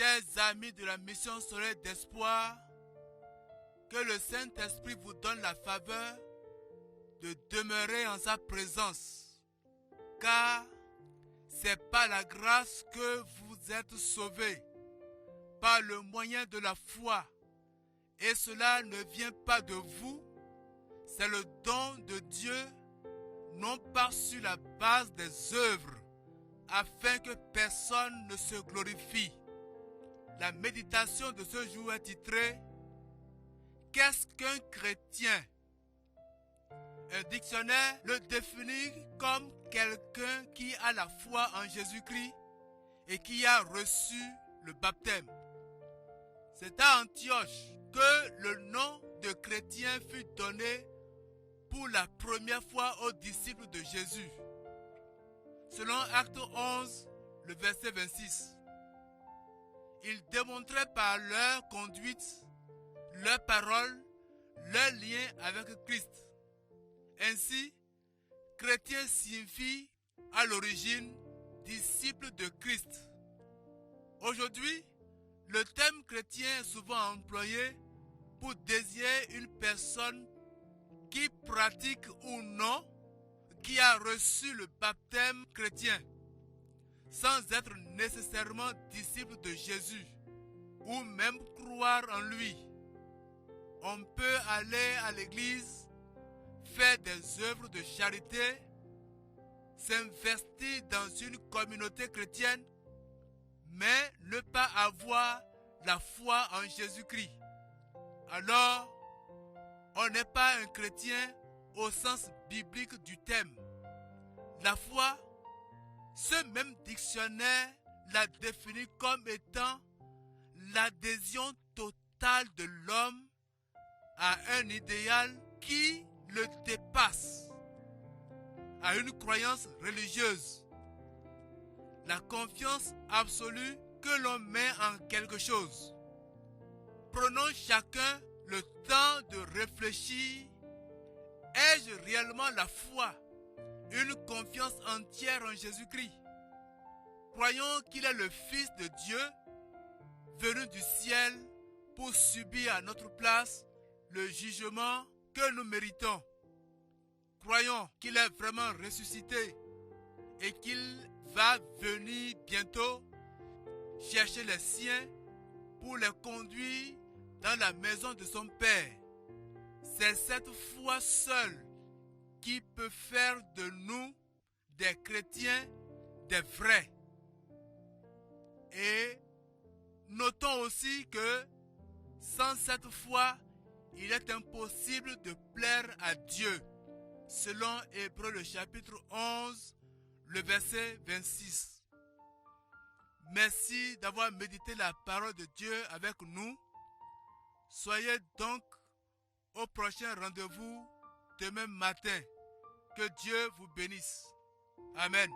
Chers amis de la mission Soleil d'Espoir, que le Saint-Esprit vous donne la faveur de demeurer en sa présence, car c'est par la grâce que vous êtes sauvés, par le moyen de la foi, et cela ne vient pas de vous, c'est le don de Dieu, non pas sur la base des œuvres, afin que personne ne se glorifie. La méditation de ce jour est titrée « Qu'est-ce qu'un chrétien ?» Un dictionnaire le définit comme quelqu'un qui a la foi en Jésus-Christ et qui a reçu le baptême. C'est à Antioche que le nom de chrétien fut donné pour la première fois aux disciples de Jésus. Selon Acte 11, le verset 26. Ils démontraient par leur conduite, leur parole, leur lien avec Christ. Ainsi, chrétien signifie à l'origine disciple de Christ. Aujourd'hui, le terme chrétien est souvent employé pour désigner une personne qui pratique ou non, qui a reçu le baptême chrétien, sans être nécessairement disciple de Jésus, ou même croire en lui. On peut aller à l'église, faire des œuvres de charité, s'investir dans une communauté chrétienne, mais ne pas avoir la foi en Jésus-Christ. Alors, on n'est pas un chrétien au sens biblique du terme. La foi, ce même dictionnaire la définit comme étant l'adhésion totale de l'homme à un idéal qui le dépasse, à une croyance religieuse. La confiance absolue que l'on met en quelque chose. Prenons chacun le temps de réfléchir. Ai-je réellement la foi, une confiance entière en Jésus-Christ? Croyons qu'il est le Fils de Dieu, venu du ciel pour subir à notre place le jugement que nous méritons. Croyons qu'il est vraiment ressuscité et qu'il va venir bientôt chercher les siens pour les conduire dans la maison de son Père. C'est cette foi seule qui peut faire de nous des chrétiens, des vrais. Et notons aussi que sans cette foi, il est impossible de plaire à Dieu, selon Hébreux le chapitre 11, le verset 26. Merci d'avoir médité la parole de Dieu avec nous. Soyez donc au prochain rendez-vous demain matin. Que Dieu vous bénisse. Amen.